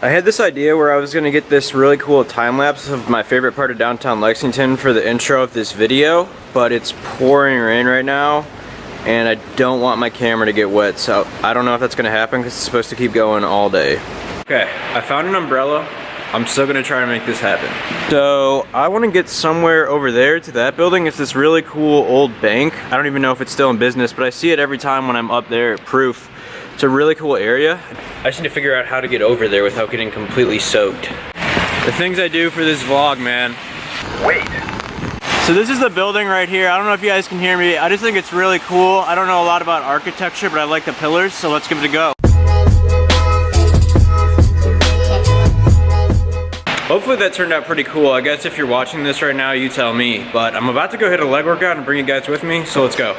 I had this idea where I was gonna get this really cool time lapse of my favorite part of downtown Lexington for the intro of this video, but it's pouring rain right now and I don't want my camera to get wet, so I don't know if that's gonna happen because it's supposed to keep going all day. Okay, I found an umbrella. I'm still gonna try to make this happen. So I wanna get somewhere over there to that building. It's this really cool old bank. I don't even know if it's still in business, but I see it every time when I'm up there at Proof. It's a really cool area. I just need to figure out how to get over there without getting completely soaked. The things I do for this vlog, man. Wait. So this is the building right here. I don't know if you guys can hear me. I just think it's really cool. I don't know a lot about architecture, but I like the pillars, so let's give it a go. Hopefully that turned out pretty cool. I guess if you're watching this right now, you tell me. But I'm about to go hit a leg workout and bring you guys with me, so let's go.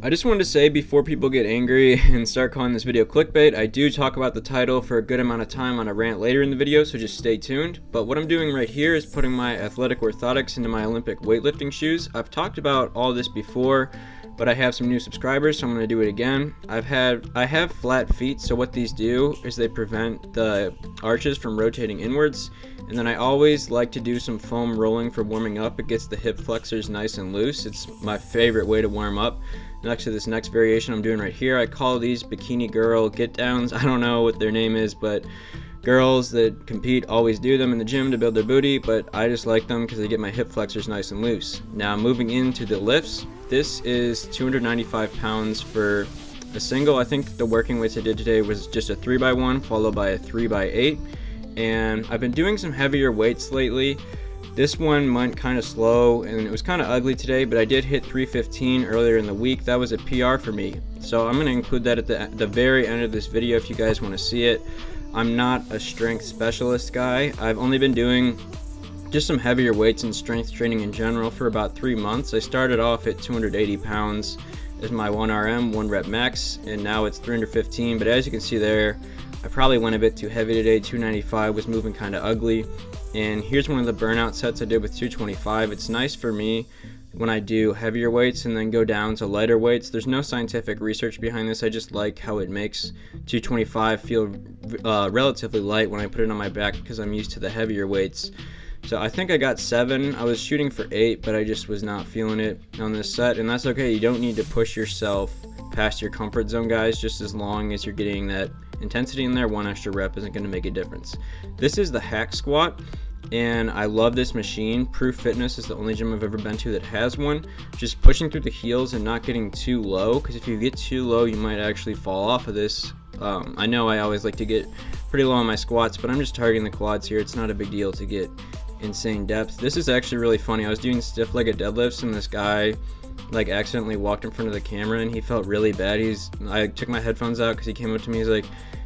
I just wanted to say before people get angry and start calling this video clickbait, I do talk about the title for a good amount of time on a rant later in the video, so just stay tuned. But what I'm doing right here is putting my athletic orthotics into my Olympic weightlifting shoes. I've talked about all this before, but I have some new subscribers, so I'm going to do it again. I have flat feet, so what these do is they prevent the arches from rotating inwards. And then I always like to do some foam rolling for warming up. It gets the hip flexors nice and loose. It's my favorite way to warm up. Next to this next variation I'm doing right here, I call these bikini girl get downs. I don't know what their name is, but girls that compete always do them in the gym to build their booty, but I just like them because they get my hip flexors nice and loose. Now moving into the lifts, this is 295 pounds for a single. I think the working weights I did today was just a 3x1 followed by a 3x8, and I've been doing some heavier weights lately. This one went kind of slow and it was kind of ugly today, but I did hit 315 earlier in the week. That was a PR for me. So I'm going to include that at the very end of this video if you guys want to see it. I'm not a strength specialist guy. I've only been doing just some heavier weights and strength training in general for about 3 months. I started off at 280 pounds as my 1RM, 1 rep max, and now it's 315. But as you can see there, I probably went a bit too heavy today. 295 was moving kind of ugly. And here's one of the burnout sets I did with 225. It's nice for me when I do heavier weights and then go down to lighter weights. There's no scientific research behind this. I just like how it makes 225 feel relatively light when I put it on my back because I'm used to the heavier weights. So I think I got 7. I was shooting for 8, but I just was not feeling it on this set, and that's okay. You don't need to push yourself past your comfort zone, guys. Just as long as you're getting that intensity in there, 1 extra rep isn't going to make a difference. This is the hack squat, and I love this machine. Proof Fitness is the only gym I've ever been to that has one. Just pushing through the heels and not getting too low, because if you get too low you might actually fall off of this. I know I always like to get pretty low on my squats, but I'm just targeting the quads here. It's not a big deal to get insane depth. This is actually really funny. I was doing stiff-legged deadlifts and this guy like accidentally walked in front of the camera and he felt really bad. I took my headphones out because he came up to me. He's like,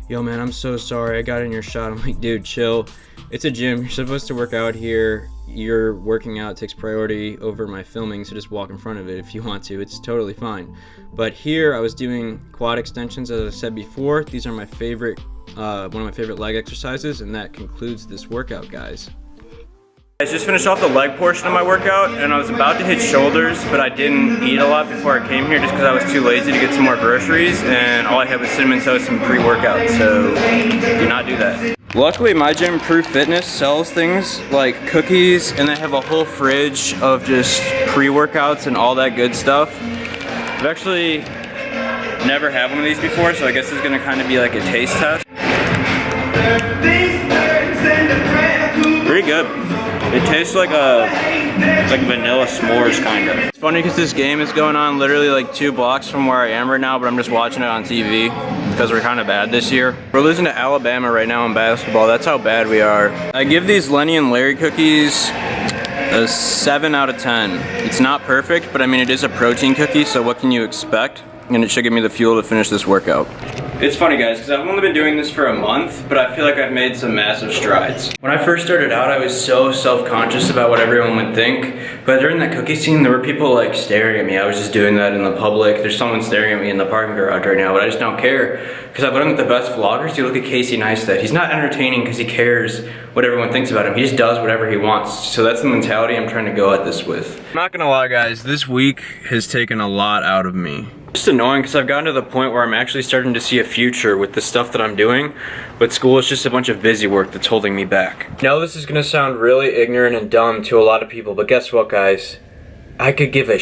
"Yo man, I'm so sorry, I got in your shot." I'm like, dude, chill. It's a gym. You're supposed to work out here. Your working out takes priority over my filming, so just walk in front of it if you want to. It's totally fine. But here I was doing quad extensions, as I said before. These are my favorite, one of my favorite leg exercises, and that concludes this workout, guys. I just finished off the leg portion of my workout and I was about to hit shoulders, but I didn't eat a lot before I came here just because I was too lazy to get some more groceries, and all I had was cinnamon toast and pre-workout, so do not do that. Luckily my gym, Proof Fitness, sells things like cookies, and they have a whole fridge of just pre-workouts and all that good stuff. I've actually never had one of these before, so I guess it's gonna kind of be like a taste test. Pretty good. It tastes like vanilla s'mores, kind of. It's funny because this game is going on literally like 2 blocks from where I am right now, but I'm just watching it on TV because we're kind of bad this year. We're losing to Alabama right now in basketball. That's how bad we are. I give these Lenny and Larry cookies a 7 out of 10. It's not perfect, but I mean, it is a protein cookie, so what can you expect? And it should give me the fuel to finish this workout. It's funny, guys, because I've only been doing this for a month, but I feel like I've made some massive strides. When I first started out, I was so self-conscious about what everyone would think, but during that cookie scene, there were people like staring at me. I was just doing that in the public. There's someone staring at me in the parking garage right now, but I just don't care, because I've learned that the best vloggers, you look at Casey Neistat. He's not entertaining because he cares what everyone thinks about him. He just does whatever he wants. So that's the mentality I'm trying to go at this with. I'm not gonna lie, guys, this week has taken a lot out of me. It's annoying because I've gotten to the point where I'm actually starting to see a future with the stuff that I'm doing, but school is just a bunch of busy work that's holding me back. Now this is going to sound really ignorant and dumb to a lot of people, but guess what, guys? I could give a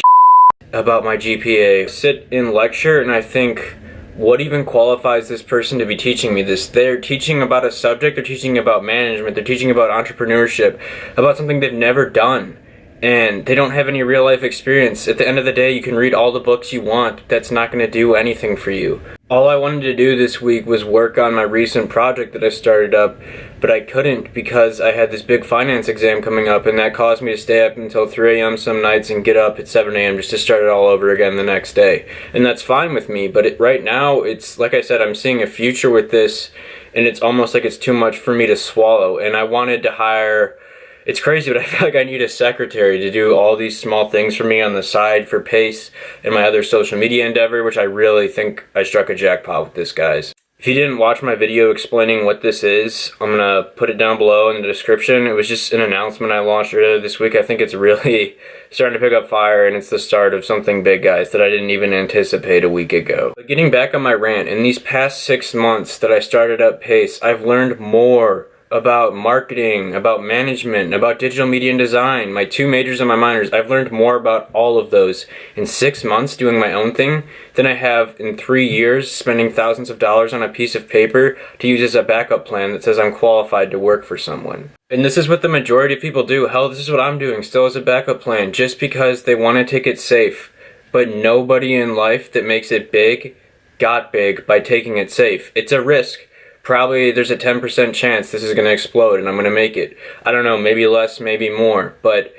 about my GPA. I sit in lecture and I think, what even qualifies this person to be teaching me this? They're teaching about a subject, they're teaching about management, they're teaching about entrepreneurship, about something they've never done. And they don't have any real life experience. At the end of the day, you can read all the books you want. That's not going to do anything for you. All I wanted to do this week was work on my recent project that I started up, but I couldn't because I had this big finance exam coming up, and that caused me to stay up until 3 a.m. some nights and get up at 7 a.m. just to start it all over again the next day. And that's fine with me, but right now, it's like I said, I'm seeing a future with this, and it's almost like it's too much for me to swallow. And I wanted to hire... It's crazy, but I feel like I need a secretary to do all these small things for me on the side for Pace and my other social media endeavor, which I really think I struck a jackpot with this, guys. If you didn't watch my video explaining what this is, I'm going to put it down below in the description. It was just an announcement I launched earlier this week. I think it's really starting to pick up fire, and it's the start of something big, guys, that I didn't even anticipate a week ago. But getting back on my rant, in these past 6 months that I started up Pace, I've learned more about marketing, about management, about digital media and design, my 2 majors and my minors. I've learned more about all of those in 6 months doing my own thing than I have in 3 years spending thousands of dollars on a piece of paper to use as a backup plan that says I'm qualified to work for someone. And this is what the majority of people do. Hell, this is what I'm doing still as a backup plan, just because they want to take it safe. But nobody in life that makes it big got big by taking it safe. It's a risk. Probably there's a 10% chance this is going to explode and I'm going to make it. I don't know, maybe less, maybe more. But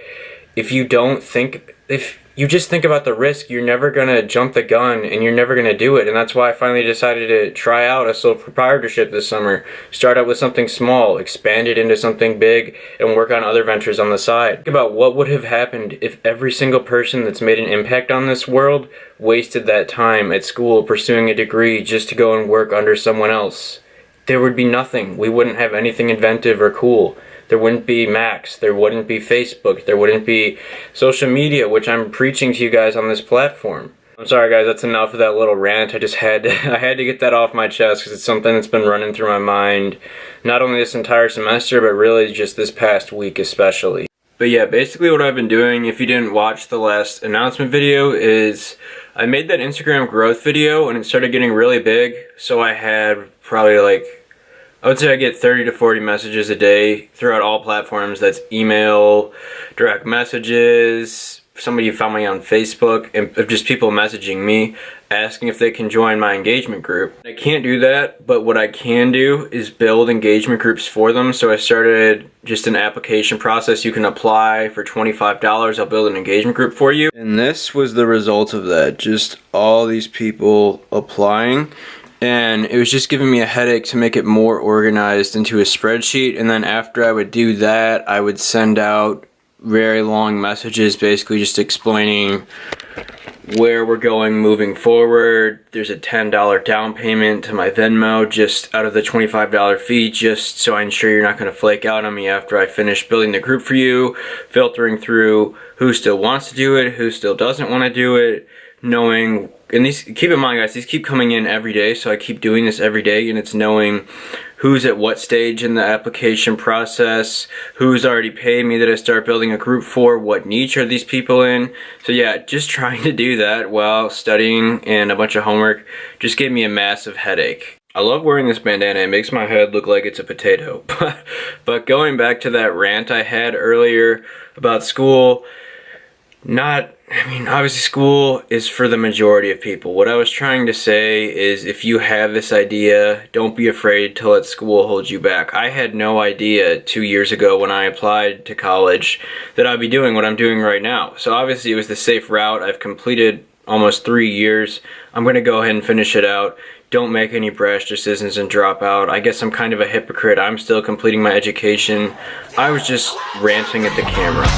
if you just think about the risk, you're never going to jump the gun and you're never going to do it. And that's why I finally decided to try out a sole proprietorship this summer. Start out with something small, expand it into something big, and work on other ventures on the side. Think about what would have happened if every single person that's made an impact on this world wasted that time at school pursuing a degree just to go and work under someone else. There would be nothing. We wouldn't have anything inventive or cool. There wouldn't be Macs. There wouldn't be Facebook. There wouldn't be social media, which I'm preaching to you guys on this platform. I'm sorry, guys. That's enough of that little rant. I had to get that off my chest because it's something that's been running through my mind, not only this entire semester, but really just this past week especially. But yeah, basically what I've been doing, if you didn't watch the last announcement video, is I made that Instagram growth video and it started getting really big. So I had probably I would say I get 30 to 40 messages a day throughout all platforms. That's email, direct messages, somebody who found me on Facebook, and just people messaging me asking if they can join my engagement group. I can't do that, but what I can do is build engagement groups for them. So I started just an application process. You can apply for $25. I'll build an engagement group for you. And this was the result of that. Just all these people applying. And it was just giving me a headache to make it more organized into a spreadsheet. And then after I would do that, I would send out very long messages basically just explaining where we're going moving forward. There's a $10 down payment to my Venmo just out of the $25 fee, just so I ensure you're not going to flake out on me after I finish building the group for you, filtering through who still wants to do it, who still doesn't want to do it, knowing, and these, keep in mind guys, these keep coming in every day, so I keep doing this every day, and it's knowing who's at what stage in the application process, who's already paid me that I start building a group for, what niche are these people in. So yeah, just trying to do that while studying and a bunch of homework just gave me a massive headache. I love wearing this bandana, it makes my head look like it's a potato. But going back to that rant I had earlier about school, obviously school is for the majority of people. What I was trying to say is if you have this idea, don't be afraid to let school hold you back. I had no idea 2 years ago when I applied to college that I'd be doing what I'm doing right now. So obviously it was the safe route. I've completed almost 3 years. I'm going to go ahead and finish it out. Don't make any brash decisions and drop out. I guess I'm kind of a hypocrite. I'm still completing my education. I was just ranting at the camera.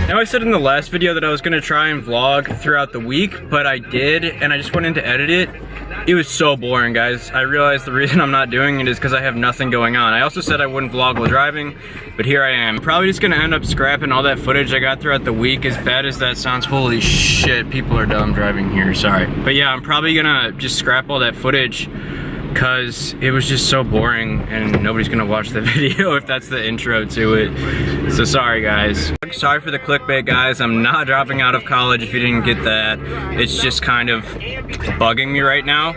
Now I said in the last video that I was going to try and vlog throughout the week, but I did, and I just went in to edit it, It was so boring, guys. I realized the reason I'm not doing it is because I have nothing going on. I also said I wouldn't vlog while driving, but here I am. Probably just gonna end up scrapping all that footage I got throughout the week. As bad as that sounds, holy shit, people are dumb driving here, sorry. But yeah, I'm probably gonna just scrap all that footage because it was just so boring and nobody's gonna watch the video if that's the intro to it. So sorry, guys. Sorry for the clickbait, guys. I'm not dropping out of college if you didn't get that. It's just kind of bugging me right now.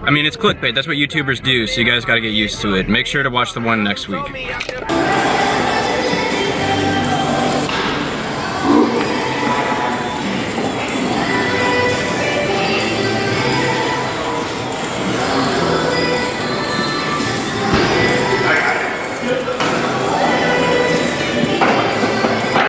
I mean, it's clickbait. That's what YouTubers do, so you guys gotta get used to it. Make sure to watch the one next week.